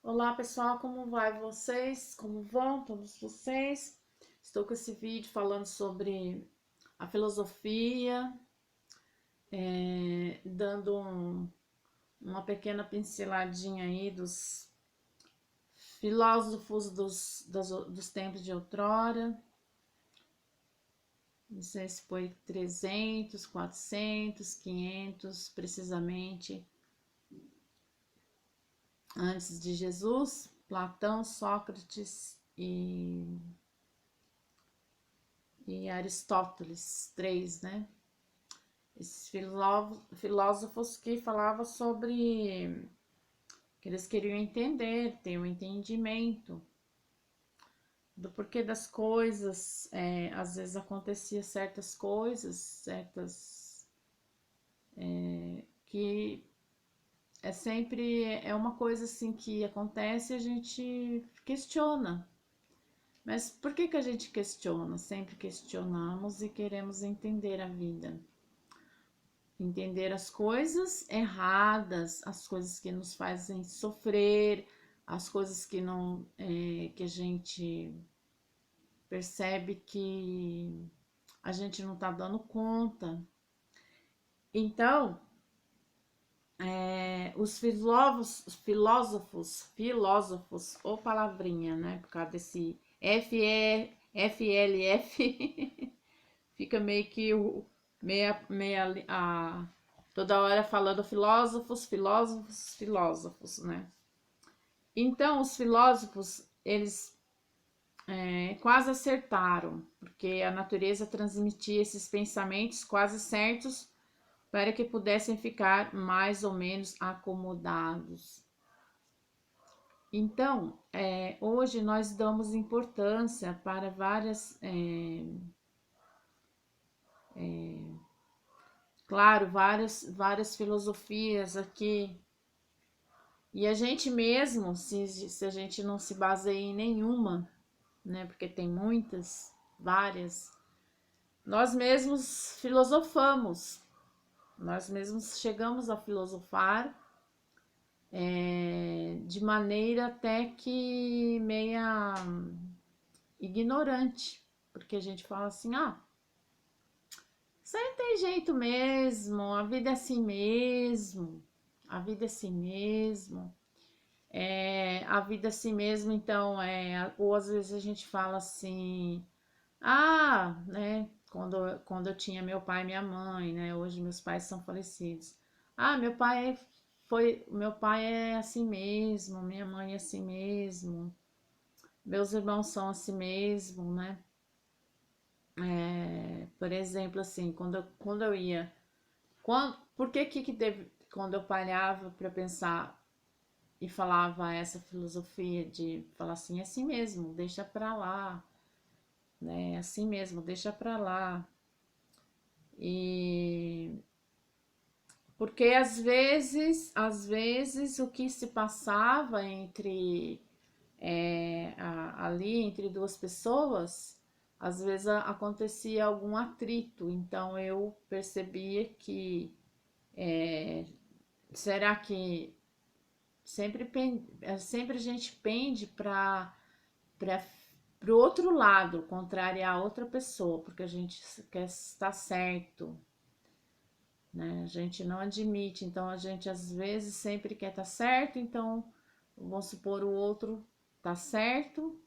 Olá pessoal, como vai vocês? Como vão todos vocês? Estou com esse vídeo falando sobre a filosofia, dando uma pequena pinceladinha aí dos filósofos dos tempos de outrora. Não sei se foi 300, 400, 500, precisamente, antes de Jesus, Platão, Sócrates e Aristóteles, três, né? Esses filósofos que falavam sobre que eles queriam entender, ter um entendimento do porquê das coisas, às vezes acontecia certas coisas, que é uma coisa assim que acontece e a gente questiona. Mas por que a gente questiona? Sempre questionamos e queremos entender a vida. Entender as coisas erradas, as coisas que nos fazem sofrer, as coisas que não que a gente percebe que a gente não está dando conta. Então, os filósofos, ou palavrinha, né? Por causa desse FLF, fica meio que toda hora falando filósofos, né? Então, os filósofos, eles quase acertaram, porque a natureza transmitia esses pensamentos quase certos para que pudessem ficar mais ou menos acomodados. Então, hoje nós damos importância para claro, várias filosofias aqui. E a gente mesmo, se a gente não se baseia em nenhuma, né? Porque tem muitas, várias, nós mesmos filosofamos, nós mesmos chegamos a filosofar de maneira até que meia ignorante, porque a gente fala assim, isso aí não tem jeito mesmo, a vida é assim mesmo, a vida é assim mesmo. A vida é assim mesmo, então, ou às vezes a gente fala assim, né, quando eu tinha meu pai e minha mãe, né, hoje meus pais são falecidos. Meu pai é assim mesmo, minha mãe é assim mesmo, meus irmãos são assim mesmo, né, por exemplo, assim, quando eu ia, por que teve, quando eu parava para pensar e falava essa filosofia de falar assim, é assim mesmo, deixa pra lá, né? É assim mesmo, deixa pra lá. E porque às vezes o que se passava ali entre duas pessoas, às vezes acontecia algum atrito. Então eu percebia que será que sempre a gente pende para o outro lado, contrariar a outra pessoa, porque a gente quer estar certo, né? A gente não admite, então a gente às vezes sempre quer estar certo, então vamos supor o outro tá certo,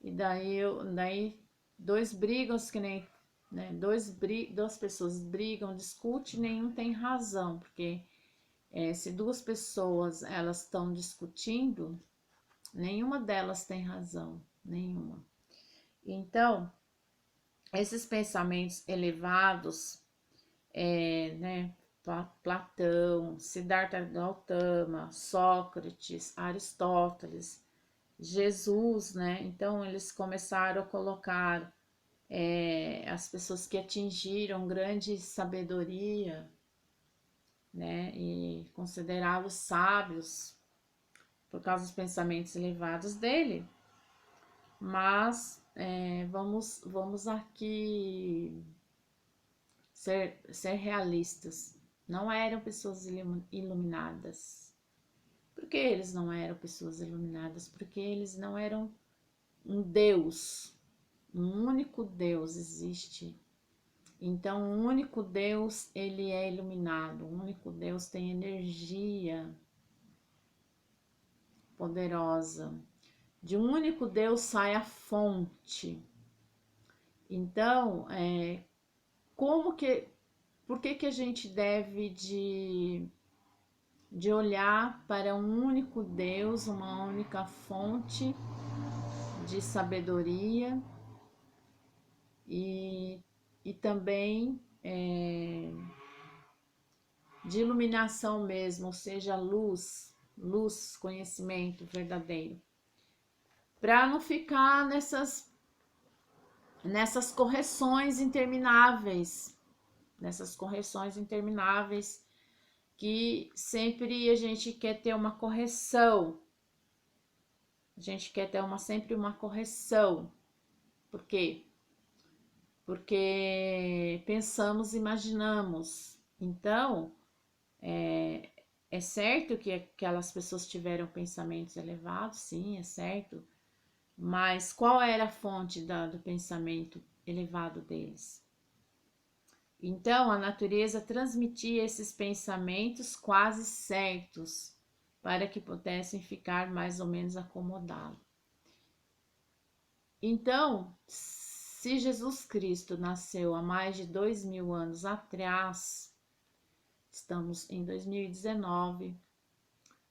e daí dois brigam, que nem, né? Duas pessoas brigam, discutem, nenhum tem razão, porque se duas pessoas elas estão discutindo, nenhuma delas tem razão, nenhuma. Então, esses pensamentos elevados, né, Platão, Siddhartha Gautama, Sócrates, Aristóteles, Jesus, né? Então, eles começaram a colocar as pessoas que atingiram grande sabedoria, né, e considerá-los sábios por causa dos pensamentos elevados dele. Mas vamos aqui ser realistas. Não eram pessoas iluminadas. Por que eles não eram pessoas iluminadas? Porque eles não eram um Deus. Um único Deus existe. Então, um único Deus, ele é iluminado. Um único Deus tem energia poderosa. De um único Deus sai a fonte. Então, por que a gente deve de olhar para um único Deus, uma única fonte de sabedoria e também de iluminação mesmo, ou seja, luz, conhecimento verdadeiro, para não ficar nessas correções intermináveis, que sempre a gente quer ter uma correção, sempre uma correção. Por quê? Porque pensamos, imaginamos. Então, é certo que aquelas pessoas tiveram pensamentos elevados, sim, é certo. Mas qual era a fonte do pensamento elevado deles? Então, a natureza transmitia esses pensamentos quase certos para que pudessem ficar mais ou menos acomodados. Então, se Jesus Cristo nasceu há mais de 2000 anos atrás, estamos em 2019,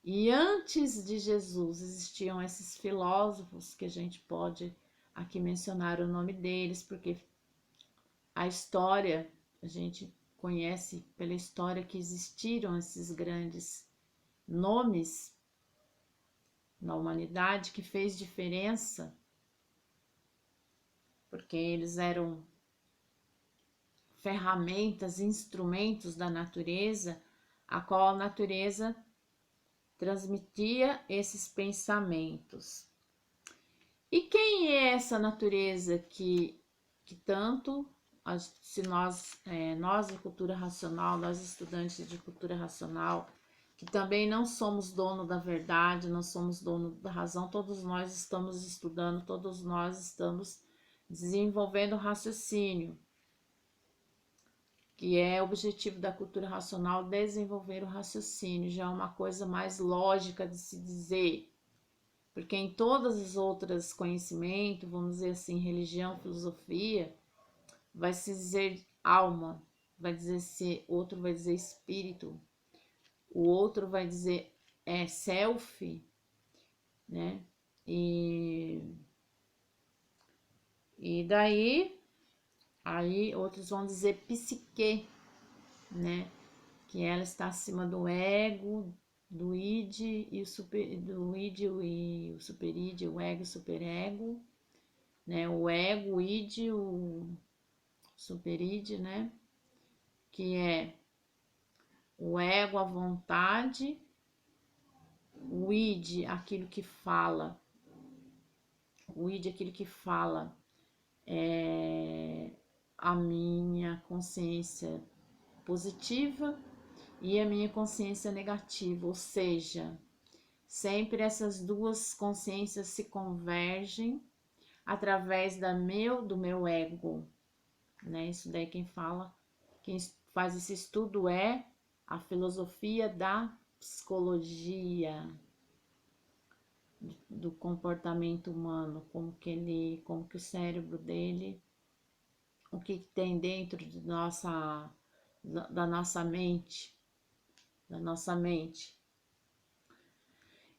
e antes de Jesus existiam esses filósofos que a gente pode aqui mencionar o nome deles, porque a história, a gente conhece pela história que existiram esses grandes nomes na humanidade que fez diferença, porque eles eram ferramentas, instrumentos da natureza, a qual a natureza transmitia esses pensamentos. E quem é essa natureza que tanto, se nós de cultura racional, nós estudantes de cultura racional, que também não somos dono da verdade, não somos dono da razão, todos nós estamos estudando, todos nós estamos desenvolvendo raciocínio, que é o objetivo da cultura racional, desenvolver o raciocínio, já é uma coisa mais lógica de se dizer, porque em todas as outras conhecimentos, vamos dizer assim, religião, filosofia, vai se dizer alma, vai dizer ser, outro vai dizer espírito, o outro vai dizer self, né? E daí, aí outros vão dizer psique, né? Que ela está acima do ego, do id e o superid, o ego e o superego, né? O ego, o id, o superid, né? Que é o ego, a vontade, o id, aquilo que fala, é a minha consciência positiva e a minha consciência negativa, ou seja, sempre essas duas consciências se convergem através do meu ego, né? Isso daí quem faz esse estudo é a filosofia da psicologia do comportamento humano, como que o cérebro dele, o que tem dentro da nossa mente,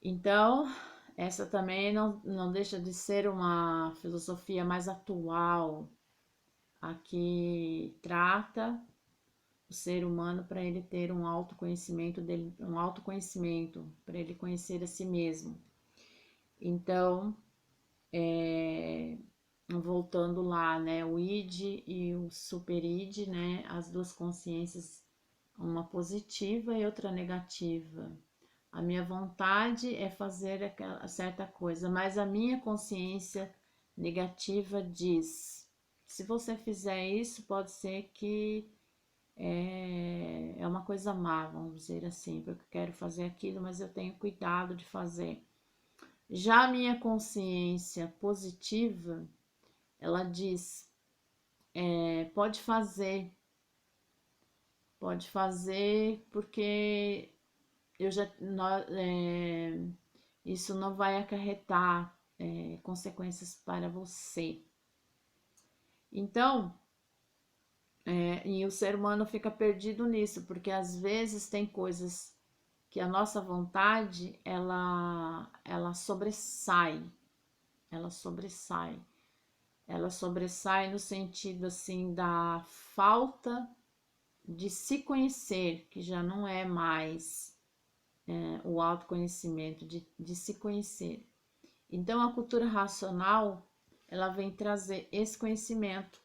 Então, essa também não deixa de ser uma filosofia mais atual, a que trata o ser humano para ele ter um autoconhecimento para ele conhecer a si mesmo. Então, voltando lá, né, o id e o superid, né, as duas consciências, uma positiva e outra negativa. A minha vontade é fazer aquela certa coisa, mas a minha consciência negativa diz: se você fizer isso, pode ser que é uma coisa má, vamos dizer assim, porque eu quero fazer aquilo, mas eu tenho cuidado de fazer. Já a minha consciência positiva, ela diz, pode fazer, porque eu já, isso não vai acarretar, consequências para você. Então, e o ser humano fica perdido nisso, porque às vezes tem coisas que a nossa vontade, ela sobressai, ela sobressai. Ela sobressai no sentido assim da falta de se conhecer, que já não é mais o autoconhecimento, de se conhecer. Então a cultura racional, ela vem trazer esse conhecimento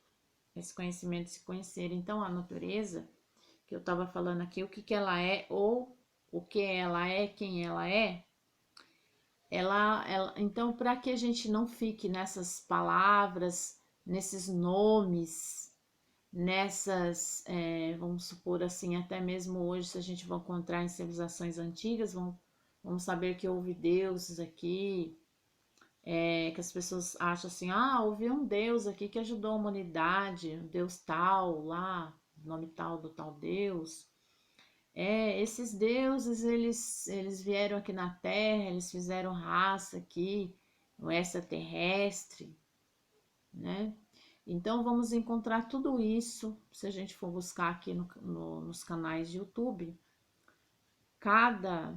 de se conhecer. Então a natureza, que eu estava falando aqui, o que, que ela é, ou o que ela é, quem ela então, para que a gente não fique nessas palavras, nesses nomes, vamos supor assim, até mesmo hoje, se a gente vai encontrar em civilizações antigas, vamos saber que houve deuses aqui, que as pessoas acham assim, houve um deus aqui que ajudou a humanidade, um deus tal lá, nome tal do tal deus. Esses deuses, eles vieram aqui na Terra, eles fizeram raça aqui, no extraterrestre, né? Então, vamos encontrar tudo isso, se a gente for buscar aqui nos canais de YouTube, cada,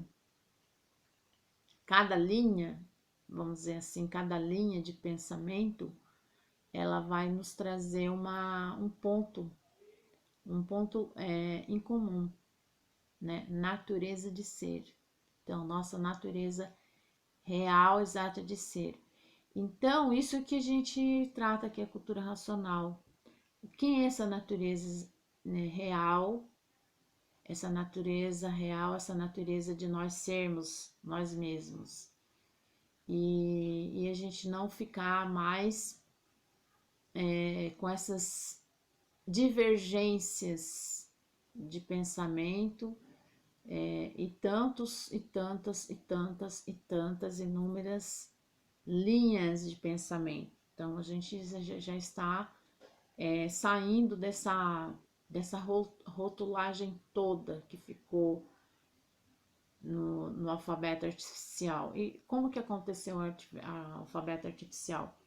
cada linha, vamos dizer assim, cada linha de pensamento, ela vai nos trazer um ponto em comum, né? Natureza de ser. Então, nossa natureza real, exata de ser. Então, isso que a gente trata aqui, a cultura racional. Quem é essa natureza, né, real? Essa natureza real, essa natureza de nós sermos nós mesmos. E a gente não ficar mais com essas divergências de pensamento, e tantos e tantas e tantas e tantas inúmeras linhas de pensamento. Então a gente já está saindo dessa rotulagem toda que ficou no alfabeto artificial. E como que aconteceu o alfabeto artificial?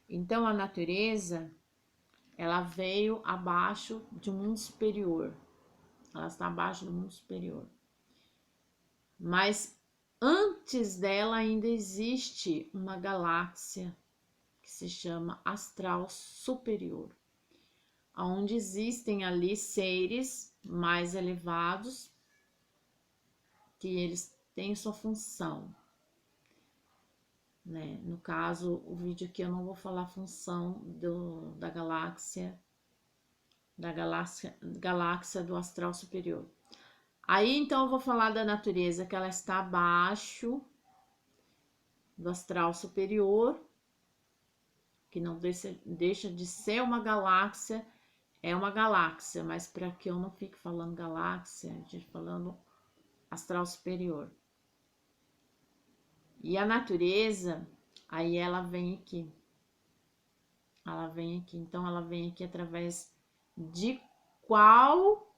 Então a natureza, ela veio abaixo de um mundo superior. Ela está abaixo do mundo superior. Mas antes dela ainda existe uma galáxia que se chama astral superior, onde existem ali seres mais elevados que eles têm sua função, né? No caso, o vídeo aqui eu não vou falar a função da galáxia do astral superior. Aí então eu vou falar da natureza, que ela está abaixo do astral superior, que não deixa de ser uma galáxia, é uma galáxia, mas para que eu não fique falando galáxia, a gente falando astral superior. E a natureza, aí ela vem aqui. Ela vem aqui. Então, ela vem aqui através de qual,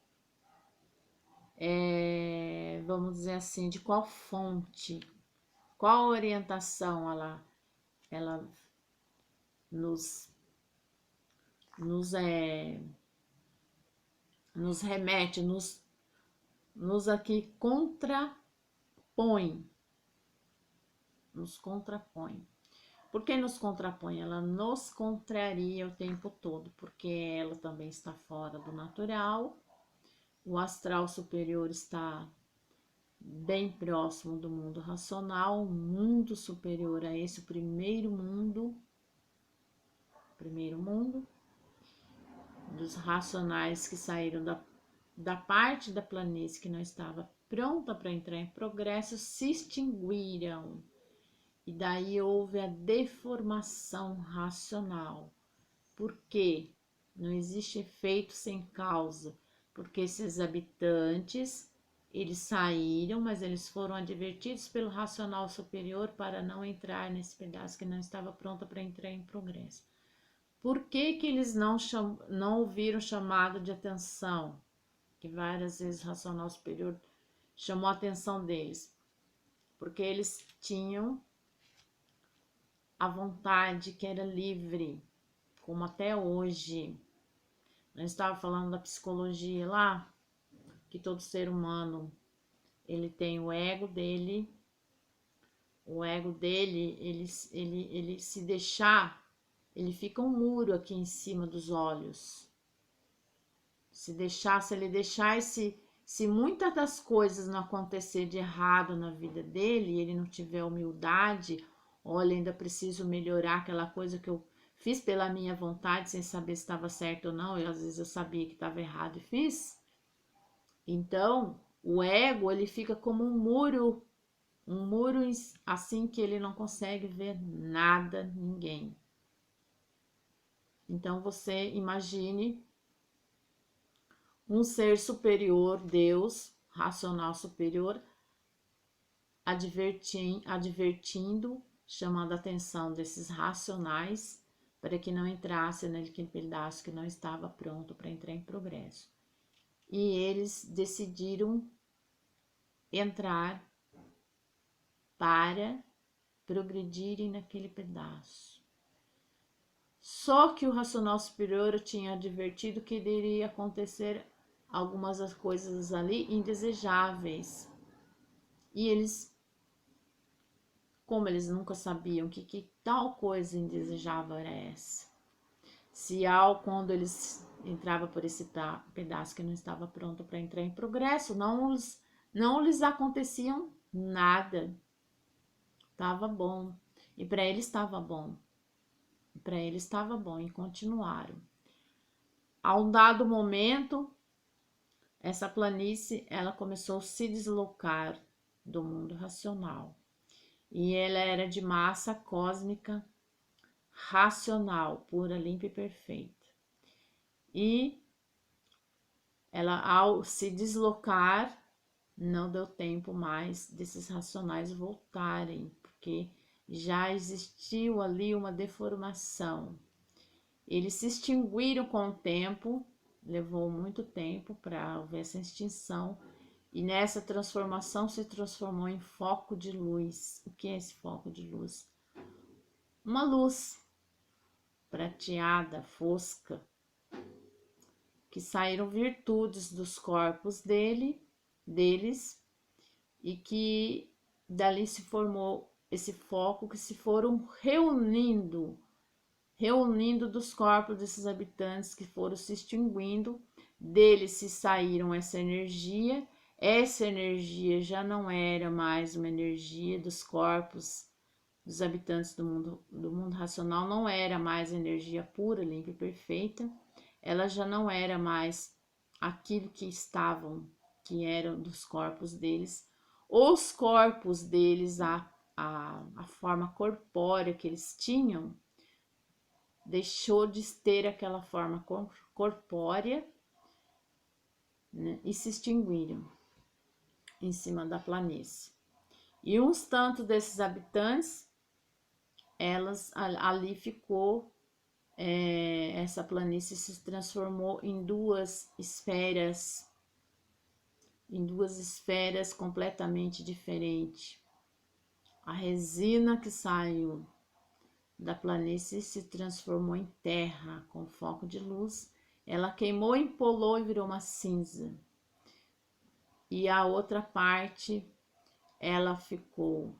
vamos dizer assim, de qual fonte, qual orientação ela nos, nos, é, nos remete, nos aqui contrapõe, nos contrapõe. Por que nos contrapõe? Ela nos contraria o tempo todo, porque ela também está fora do natural. O astral superior está bem próximo do mundo racional, um mundo superior a esse, o primeiro mundo dos racionais que saíram da parte da planície que não estava pronta para entrar em progresso, se extinguiram. E daí houve a deformação racional. Por quê? Não existe efeito sem causa. porque esses habitantes, eles saíram, mas eles foram advertidos pelo racional superior para não entrar nesse pedaço que não estava pronto para entrar em progresso. Por que que eles não ouviram chamado de atenção? Que várias vezes o racional superior chamou a atenção deles. Porque eles tinham a vontade que era livre, como até hoje. Nós estávamos falando da psicologia lá, que todo ser humano, ele tem o ego dele, ele se deixar, ele fica um muro aqui em cima dos olhos. Se ele deixar se muitas das coisas não acontecer de errado na vida dele, e ele não tiver humildade, olha, ainda preciso melhorar aquela coisa que eu fiz pela minha vontade, sem saber se estava certo ou não, e às vezes eu sabia que estava errado e fiz. Então, o ego, ele fica como um muro assim que ele não consegue ver nada, ninguém. Então, você imagine um ser superior, Deus, racional superior, advertindo, chamando a atenção desses racionais para que não entrasse naquele pedaço que não estava pronto para entrar em progresso. E eles decidiram entrar para progredirem naquele pedaço. Só que o racional superior tinha advertido que iria acontecer algumas coisas ali indesejáveis. E eles, como eles nunca sabiam que tal coisa indesejável era essa, se quando eles entravam por esse pedaço que não estava pronto para entrar em progresso, não lhes aconteciam nada. Estava bom. E para eles estava bom. Para eles estava bom e continuaram. A um dado momento, essa planície ela começou a se deslocar do mundo racional. E ela era de massa cósmica racional, pura, limpa e perfeita. E ela, ao se deslocar, não deu tempo mais desses racionais voltarem, porque já existiu ali uma deformação. Eles se extinguiram com o tempo, levou muito tempo para haver essa extinção, e nessa transformação se transformou em foco de luz. O que é esse foco de luz? Uma luz prateada, fosca, que saíram virtudes dos corpos deles, e que dali se formou esse foco que se foram reunindo dos corpos desses habitantes que foram se extinguindo, deles se saíram essa energia já não era mais uma energia dos corpos dos habitantes do mundo racional, não era mais energia pura, limpa e perfeita, ela já não era mais aquilo que eram dos corpos deles, os corpos deles, a forma corpórea que eles tinham, deixou de ter aquela forma corpórea, né, e se extinguiram em cima da planície. E uns tantos desses habitantes, ali ficou, essa planície se transformou em duas esferas completamente diferentes. A resina que saiu da planície se transformou em terra com foco de luz. Ela queimou, empolou e virou uma cinza. E a outra parte, ela ficou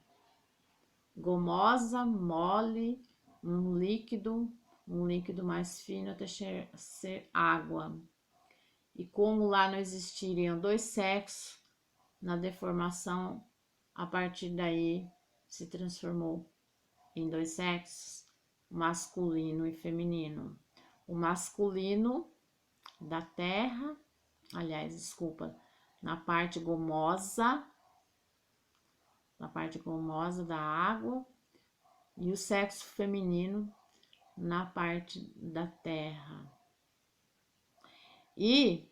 gomosa, mole, um líquido mais fino até ser água. E como lá não existiriam dois sexos, na deformação, a partir daí se transformou em dois sexos, masculino e feminino. O masculino da terra, aliás, desculpa, na parte gomosa da água, e o sexo feminino na parte da terra. E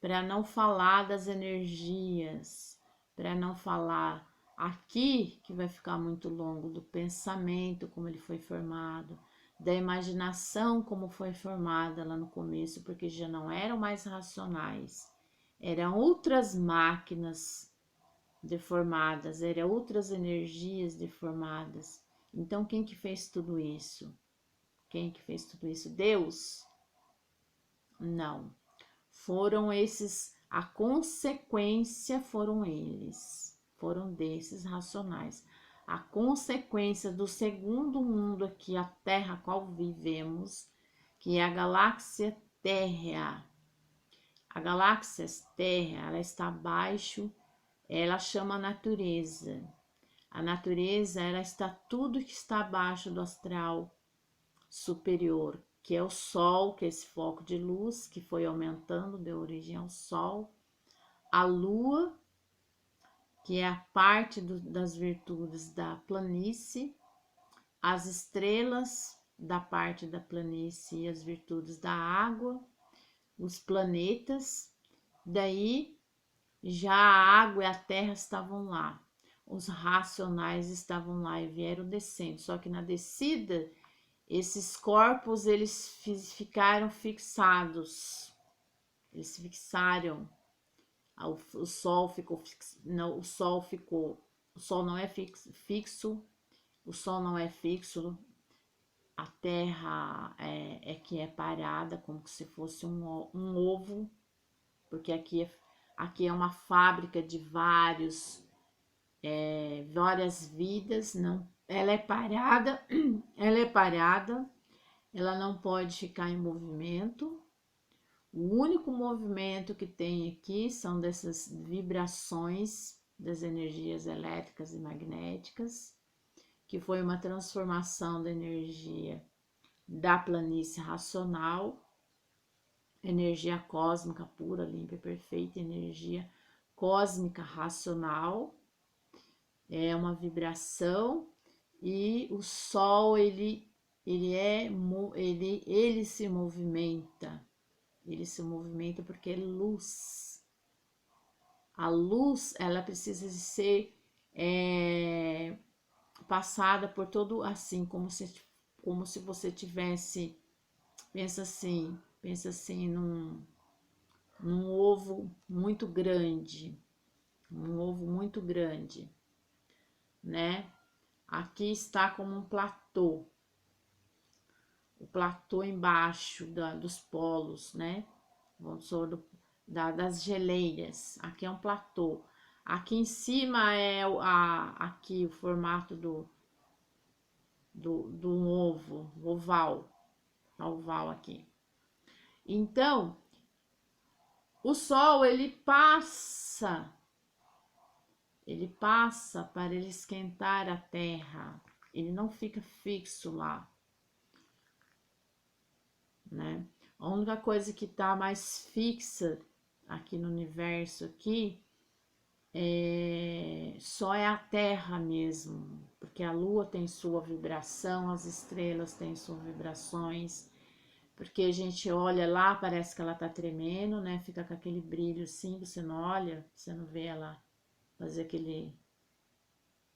para não falar das energias, para não falar aqui, que vai ficar muito longo, do pensamento, como ele foi formado, da imaginação, como foi formada lá no começo, porque já não eram mais racionais, eram outras máquinas deformadas, eram outras energias deformadas. Então, quem que fez tudo isso? Quem que fez tudo isso? Deus? Não. Foram esses, a consequência foram eles, foram desses racionais. A consequência do segundo mundo aqui, a Terra a qual vivemos, que é a galáxia Terra. A galáxia Terra, ela está abaixo, ela chama a natureza. A natureza, ela está tudo que está abaixo do astral superior, que é o Sol, que é esse foco de luz que foi aumentando, deu origem ao Sol, a Lua, que é a parte das virtudes da planície, as estrelas da parte da planície e as virtudes da água, os planetas, daí já a água e a terra estavam lá, os racionais estavam lá e vieram descendo, só que na descida esses corpos eles ficaram fixados, eles fixaram, o sol ficou não, o sol não é fixo, o sol não é fixo, a terra é que é parada, como se fosse um ovo, porque aqui é uma fábrica de várias vidas, não, ela é parada, ela é parada, ela não pode ficar em movimento. O único movimento que tem aqui são dessas vibrações das energias elétricas e magnéticas, que foi uma transformação da energia da planície racional, energia cósmica pura, limpa e perfeita, energia cósmica racional, é uma vibração, e o Sol ele se movimenta. Ele se movimenta porque é luz. A luz, ela precisa de ser passada por todo, assim, como se você tivesse, pensa assim num ovo muito grande, um ovo muito grande, né? Aqui está como um platô, o platô embaixo dos polos, né? Vamos supor, das geleiras. Aqui é um platô. Aqui em cima é aqui o formato do ovo, oval. Oval aqui. Então, o Sol, ele passa para ele esquentar a Terra. Ele não fica fixo lá, né? A única coisa que está mais fixa aqui no universo aqui só é a Terra mesmo, porque a Lua tem sua vibração, as estrelas têm suas vibrações, porque a gente olha lá, parece que ela tá tremendo, né? Fica com aquele brilho assim, você não olha, você não vê ela fazer aquele.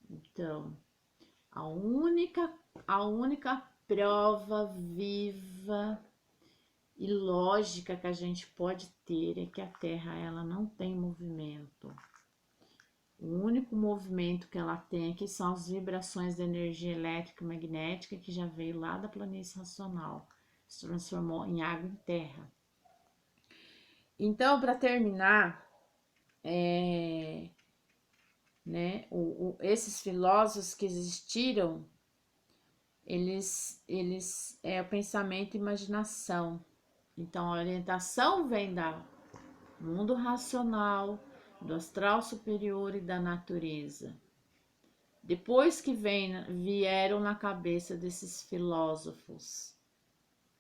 Então, a única, a única prova viva e lógica que a gente pode ter é que a Terra ela não tem movimento. O único movimento que ela tem aqui são as vibrações da energia elétrica e magnética que já veio lá da planície racional, se transformou em água em terra. Então, para terminar, né, esses filósofos que existiram, eles é o pensamento e imaginação. Então, a orientação vem do mundo racional, do astral superior e da natureza. Depois que vieram na cabeça desses filósofos,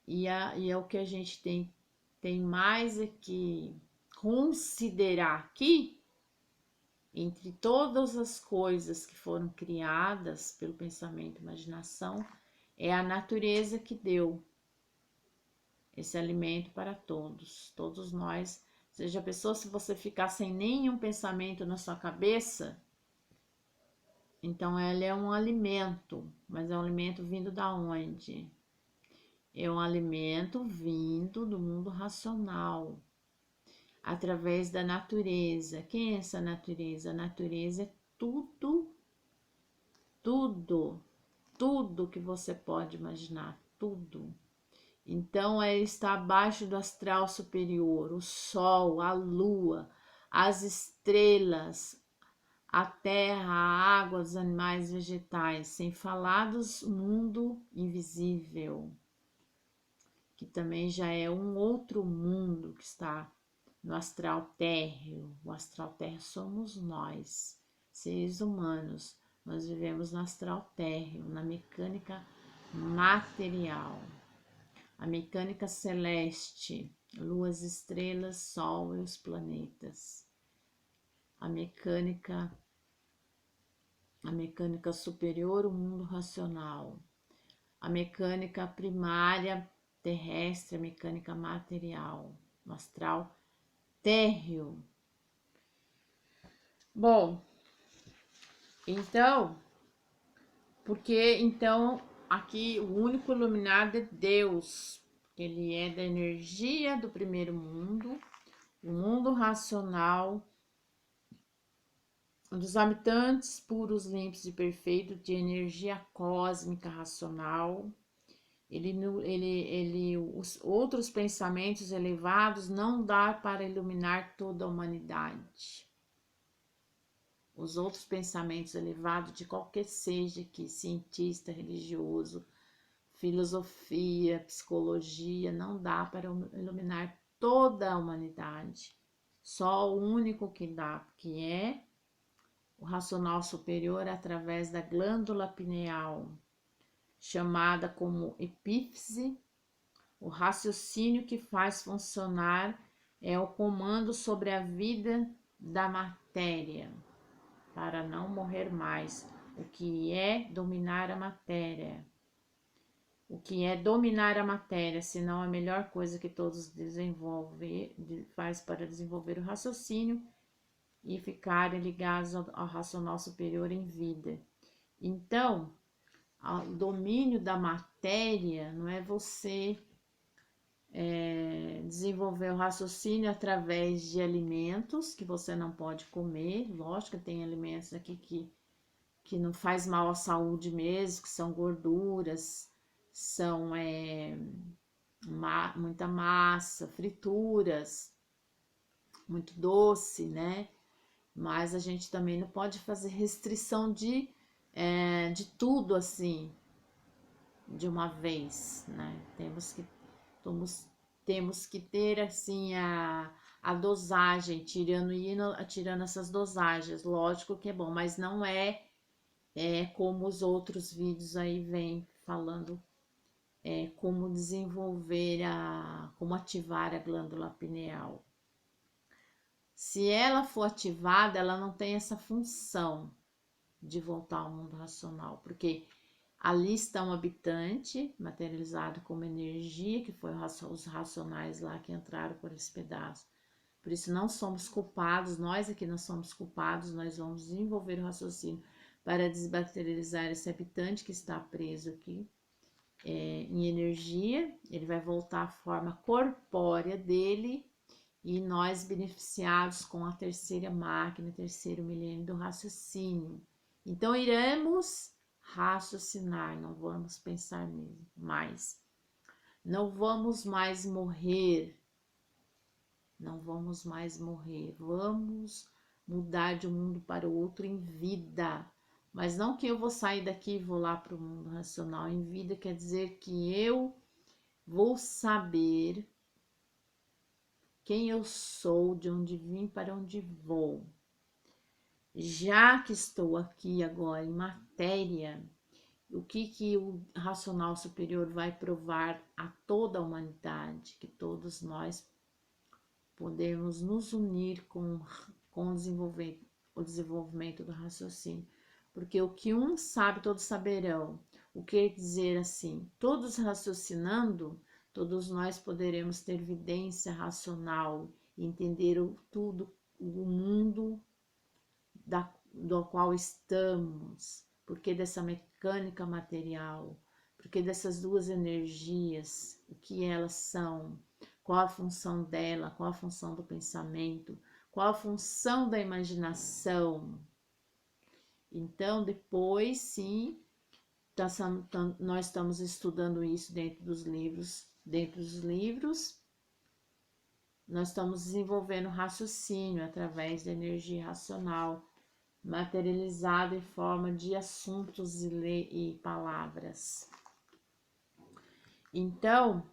e é o que a gente tem mais que considerar aqui, entre todas as coisas que foram criadas pelo pensamento e imaginação, é a natureza que deu esse alimento para todos. Todos nós Você já pensou se você ficar sem nenhum pensamento na sua cabeça? Então, ela é um alimento, mas é um alimento vindo da onde? É um alimento vindo do mundo racional, através da natureza. Quem é essa natureza? A natureza é tudo, tudo, tudo que você pode imaginar, tudo. Então, ela está abaixo do astral superior, o sol, a lua, as estrelas, a terra, a água, os animais vegetais, sem falar do mundo invisível, que também já é um outro mundo que está no astral térreo. O astral térreo somos nós, seres humanos. Nós vivemos no astral térreo, na mecânica material. A mecânica celeste, luas, estrelas, sol e os planetas. A mecânica superior, o mundo racional. A mecânica primária terrestre, a mecânica material, o astral térreo. Bom, então, porque então aqui o único iluminado é Deus, ele é da energia do primeiro mundo, o mundo racional, dos habitantes puros, limpos e perfeitos, de energia cósmica racional. Os outros pensamentos elevados não dá para iluminar toda a humanidade. Os outros pensamentos elevados de qualquer seja que cientista, religioso, filosofia, psicologia, não dá para iluminar toda a humanidade. Só o único que dá, que é o racional superior através da glândula pineal, chamada como epífise. O raciocínio que faz funcionar é o comando sobre a vida da matéria, para não morrer mais. O que é dominar a matéria? O que é dominar a matéria, senão a melhor coisa que todos faz para desenvolver o raciocínio e ficarem ligados ao racional superior em vida. Então, o domínio da matéria não é você desenvolver o raciocínio através de alimentos que você não pode comer. Lógico que tem alimentos aqui que não faz mal à saúde mesmo, que são gorduras, são muita massa, frituras, muito doce, né? Mas a gente também não pode fazer restrição de tudo assim, de uma vez, né? Temos que ter assim a dosagem, tirando essas dosagens. Lógico que é bom, mas não é como os outros vídeos aí vem falando como desenvolver como ativar a glândula pineal. Se ela for ativada, ela não tem essa função de voltar ao mundo racional, porque ali está um habitante materializado como energia, que foi os racionais lá que entraram por esse pedaço. Por isso não somos culpados, nós aqui não somos culpados, nós vamos desenvolver o raciocínio para desmaterializar esse habitante que está preso aqui em energia. Ele vai voltar à forma corpórea dele e nós beneficiados com a terceira máquina, terceiro milênio do raciocínio. Então iremos raciocinar, não vamos pensar mais. Não vamos mais morrer. Não vamos mais morrer. Vamos mudar de um mundo para o outro em vida. Mas não que eu vou sair daqui e vou lá para o mundo racional. Em vida quer dizer que eu vou saber quem eu sou, de onde vim, para onde vou. Já que estou aqui agora em matéria, o que o racional superior vai provar a toda a humanidade? Que todos nós podemos nos unir com o desenvolvimento do raciocínio. Porque o que um sabe, todos saberão. O que quer dizer assim? Todos raciocinando, todos nós poderemos ter evidência racional entender tudo, o mundo do qual estamos, porque dessa mecânica material, porque dessas duas energias, o que elas são, qual a função dela, qual a função do pensamento, qual a função da imaginação. Então, depois, sim, nós estamos estudando isso dentro dos livros. Dentro dos livros, nós estamos desenvolvendo raciocínio através da energia racional, materializado em forma de assuntos e palavras. Então,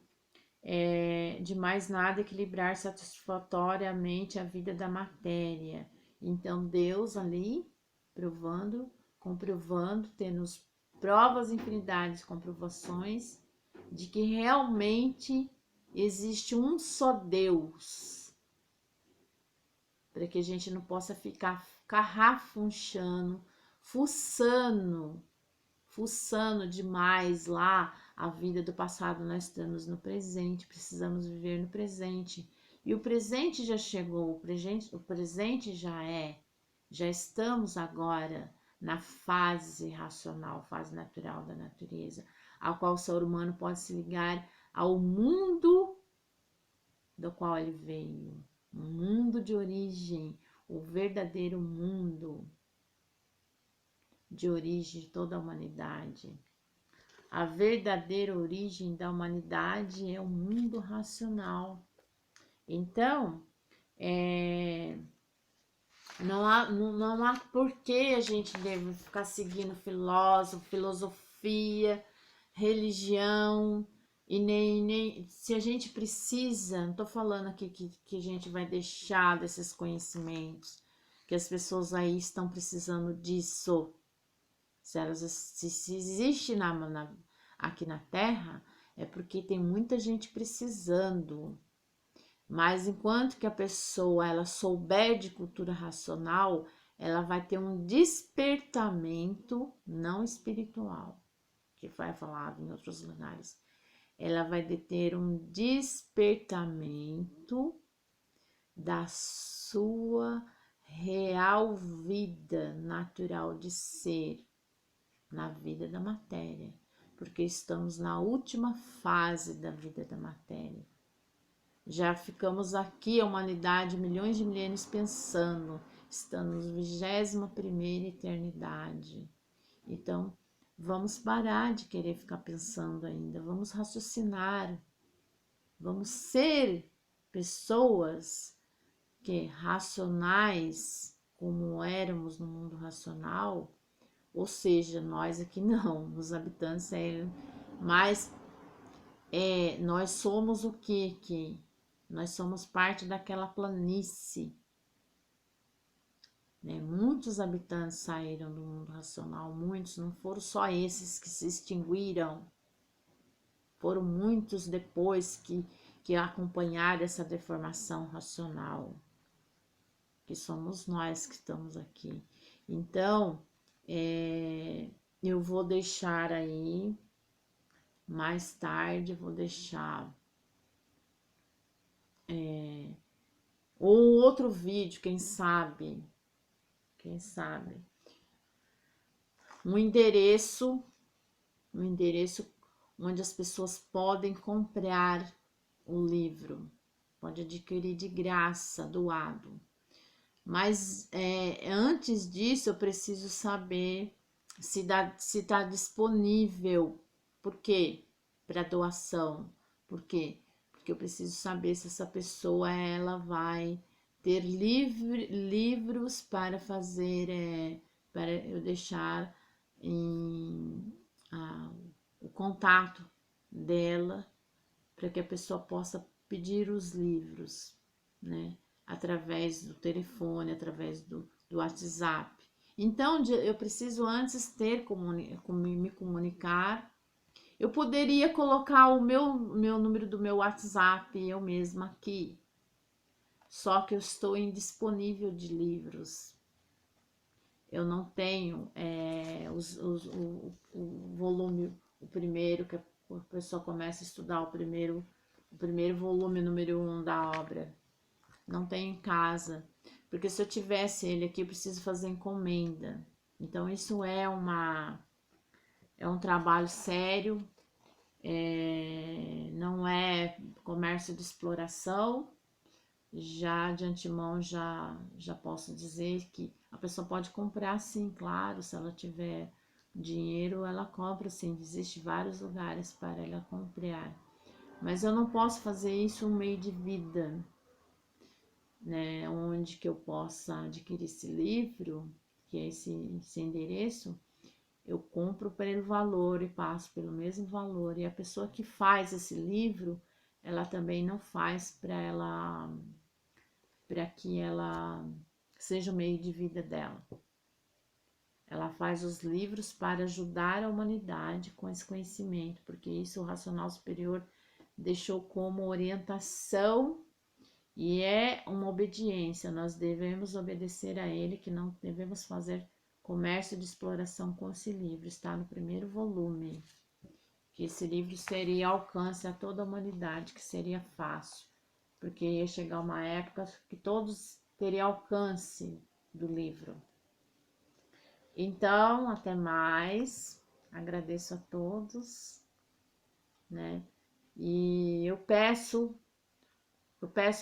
de mais nada, equilibrar satisfatoriamente a vida da matéria. Então, Deus ali, provando, comprovando, tendo provas, infinidades, comprovações de que realmente existe um só Deus, para que a gente não possa ficar carrafunchando, fuçando demais lá a vida do passado. Nós estamos no presente, precisamos viver no presente. E o presente já chegou, o presente já estamos agora na fase racional, fase natural da natureza, a qual o ser humano pode se ligar ao mundo do qual ele veio, um mundo de origem, o verdadeiro mundo de origem de toda a humanidade. A verdadeira origem da humanidade é o mundo racional. Então, não há por que a gente deve ficar seguindo filosofia, religião, e nem se a gente precisa, não estou falando aqui que a gente vai deixar desses conhecimentos, que as pessoas aí estão precisando disso. Se existe aqui na Terra, é porque tem muita gente precisando. Mas enquanto que a pessoa ela souber de cultura racional, ela vai ter um despertamento não espiritual, que foi falado em outros lugares. Ela vai ter um despertamento da sua real vida natural de ser na vida da matéria, porque estamos na última fase da vida da matéria. Já ficamos aqui, a humanidade, milhões de milênios pensando, estamos na 21ª eternidade. Então, vamos parar de querer ficar pensando ainda, vamos raciocinar, vamos ser pessoas racionais, como éramos no mundo racional. Ou seja, nós aqui não, os habitantes, mas nós somos o que? Nós somos parte daquela planície. Né? Muitos habitantes saíram do mundo racional, muitos, não foram só esses que se extinguiram, foram muitos depois que acompanharam essa deformação racional, que somos nós que estamos aqui. Então, eu vou deixar aí, mais tarde, vou deixar ou outro vídeo, quem sabe, um endereço onde as pessoas podem comprar o livro, pode adquirir de graça, doado. Mas antes disso, eu preciso saber se está disponível. Por quê? Para doação. Por quê? Porque eu preciso saber se essa pessoa ela vai ter livros para fazer, para eu deixar o contato dela, para que a pessoa possa pedir os livros, né? Através do telefone, através do WhatsApp. Então, eu preciso antes me comunicar. Eu poderia colocar o meu número do meu WhatsApp eu mesma aqui, só que eu estou indisponível de livros. Eu não tenho o volume, o primeiro, que a pessoa começa a estudar o primeiro volume, número 1 da obra. não tenho em casa, porque se eu tivesse ele aqui, eu preciso fazer encomenda. Então, isso é um trabalho sério, não é comércio de exploração. Já de antemão já posso dizer que a pessoa pode comprar sim, claro, se ela tiver dinheiro, ela compra sim, existe vários lugares para ela comprar. Mas eu não posso fazer isso um meio de vida, né? Onde que eu possa adquirir esse livro, que é esse endereço, eu compro pelo valor e passo pelo mesmo valor. E a pessoa que faz esse livro, ela também não faz para que ela seja o meio de vida dela. Ela faz os livros para ajudar a humanidade com esse conhecimento, porque isso o Racional Superior deixou como orientação e é uma obediência. Nós devemos obedecer a ele, que não devemos fazer comércio de exploração com esse livro. Está no primeiro volume, que esse livro seria alcance a toda a humanidade, que seria fácil, porque ia chegar uma época que todos teriam alcance do livro. Então, até mais. Agradeço a todos, né? E eu peço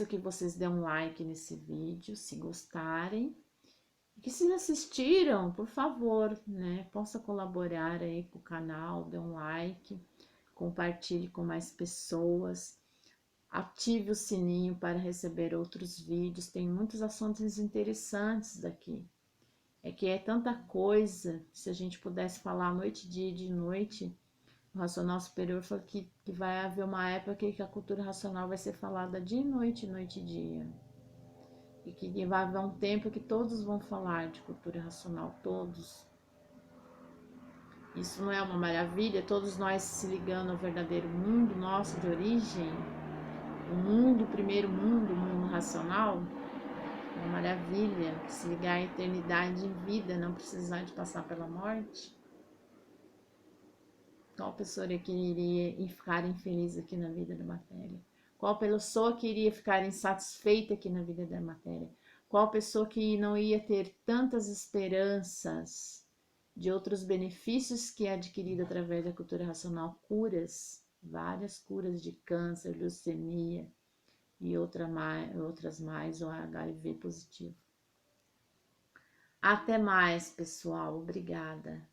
que vocês dêem um like nesse vídeo, se gostarem. E que se assistiram, por favor, né? Possa colaborar aí com o canal, dê um like, compartilhe com mais pessoas. Ative o sininho para receber outros vídeos. Tem muitos assuntos interessantes daqui. É que é tanta coisa, se a gente pudesse falar noite, dia e de noite, o Racional Superior falou que vai haver uma época que a cultura racional vai ser falada dia e noite e dia. E que vai haver um tempo que todos vão falar de cultura racional, todos. Isso não é uma maravilha? Todos nós se ligando ao verdadeiro mundo nosso de origem, o mundo, o primeiro mundo, o mundo racional. Uma maravilha, se ligar à eternidade em vida, não precisar de passar pela morte. Qual pessoa que iria ficar infeliz aqui na vida da matéria? Qual pessoa que iria ficar insatisfeita aqui na vida da matéria? Qual pessoa que não ia ter tantas esperanças de outros benefícios que é adquirido através da cultura racional? Curas, várias curas de câncer, leucemia e outras mais, o HIV positivo. Até mais, pessoal. Obrigada.